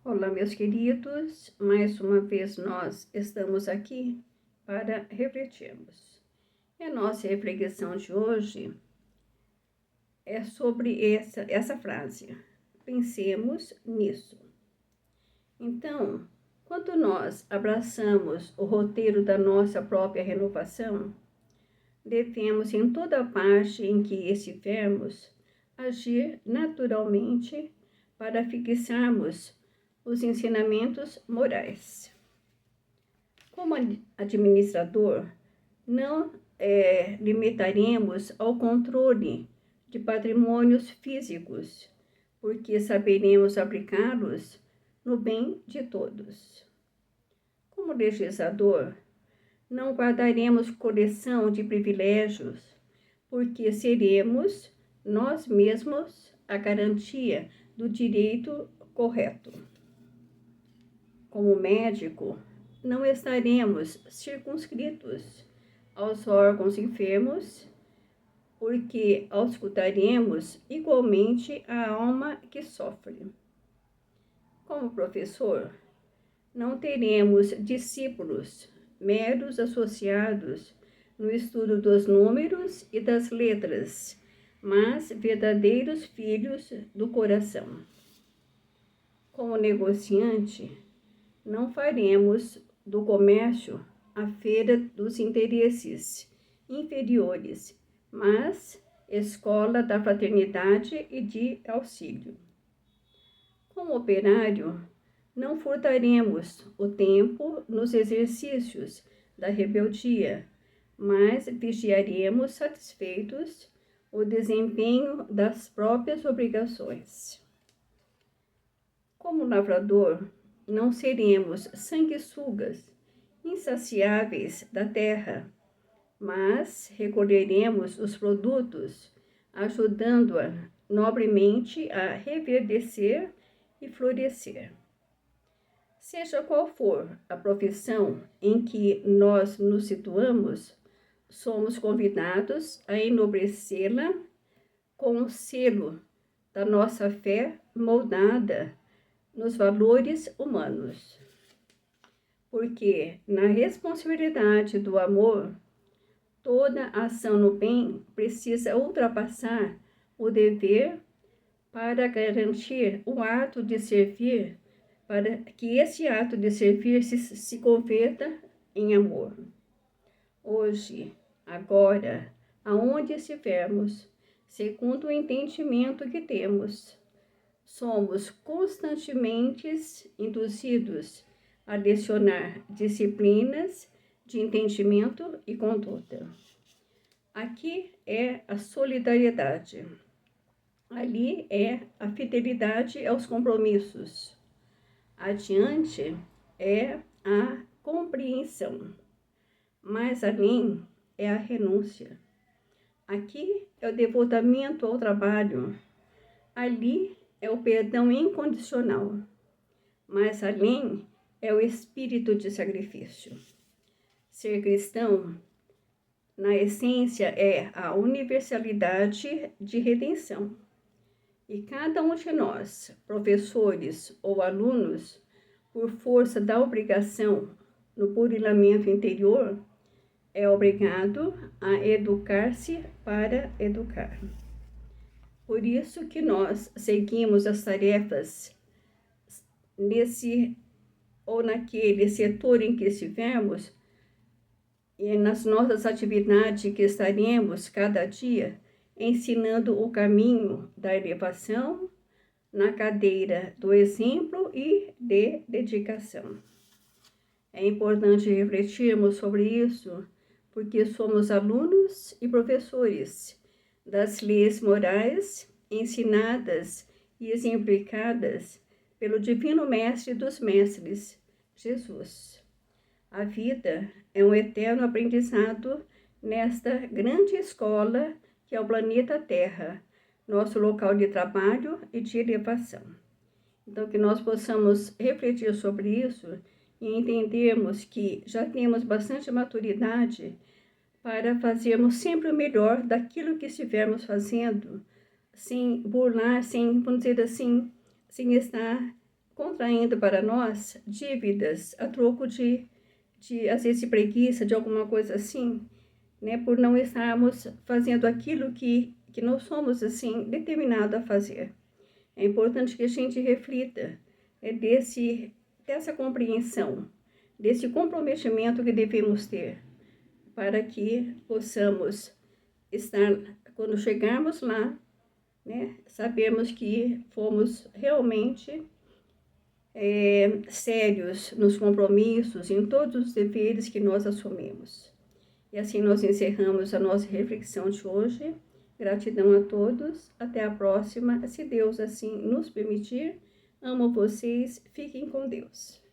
Olá, meus queridos, mais uma vez nós estamos aqui para refletirmos. E a nossa reflexão de hoje é sobre essa frase: pensemos nisso. Então, quando nós abraçamos o roteiro da nossa própria renovação, devemos, em toda parte em que estivermos, agir naturalmente para fixarmos os ensinamentos morais. Como administrador, não limitaremos ao controle de patrimônios físicos, porque saberemos aplicá-los no bem de todos. Como legislador, não guardaremos coleção de privilégios, porque seremos nós mesmos a garantia do direito correto. Como médico, não estaremos circunscritos aos órgãos enfermos, porque auscultaremos igualmente a alma que sofre. Como professor, não teremos discípulos, meros associados no estudo dos números e das letras, mas verdadeiros filhos do coração. Como negociante, não faremos do comércio a feira dos interesses inferiores, mas escola da fraternidade e de auxílio. Como operário, não furtaremos o tempo nos exercícios da rebeldia, mas vigiaremos satisfeitos o desempenho das próprias obrigações. Como lavrador, não seremos sanguessugas, insaciáveis da terra, mas recolheremos os produtos, ajudando-a nobremente a reverdecer e florescer. Seja qual for a profissão em que nós nos situamos, somos convidados a enobrecê-la com o selo da nossa fé moldada nos valores humanos. Porque na responsabilidade do amor, toda ação no bem precisa ultrapassar o dever para garantir o ato de servir, para que esse ato de servir se converta em amor. Hoje, agora, aonde estivermos, segundo o entendimento que temos, somos constantemente induzidos a lecionar disciplinas de entendimento e conduta. Aqui é a solidariedade, ali é a fidelidade aos compromissos, adiante é a compreensão, mais além é a renúncia. Aqui é o devotamento ao trabalho, ali é o perdão incondicional, mais além é o espírito de sacrifício. Ser cristão, na essência, é a universalidade de redenção. E cada um de nós, professores ou alunos, por força da obrigação no burilamento interior, é obrigado a educar-se para educar. Por isso que nós seguimos as tarefas nesse ou naquele setor em que estivermos, e nas nossas atividades que estaremos cada dia, ensinando o caminho da elevação na cadeira do exemplo e de dedicação. É importante refletirmos sobre isso, porque somos alunos e professores das leis morais ensinadas e exemplificadas pelo Divino Mestre dos Mestres, Jesus. A vida é um eterno aprendizado nesta grande escola que é o planeta Terra, nosso local de trabalho e de elevação. Então, que nós possamos refletir sobre isso e entendermos que já temos bastante maturidade para fazermos sempre o melhor daquilo que estivermos fazendo, sem burlar, sem, vamos dizer assim, sem estar contraindo para nós dívidas a troco de às vezes, de preguiça, de alguma coisa assim, né? Por não estarmos fazendo aquilo que nós somos, assim, determinados a fazer. É importante que a gente reflita dessa compreensão, desse comprometimento que devemos ter, para que possamos estar, quando chegarmos lá, né, sabemos que fomos realmente sérios nos compromissos, em todos os deveres que nós assumimos. E assim nós encerramos a nossa reflexão de hoje. Gratidão a todos. Até a próxima. Se Deus assim nos permitir. Amo vocês. Fiquem com Deus.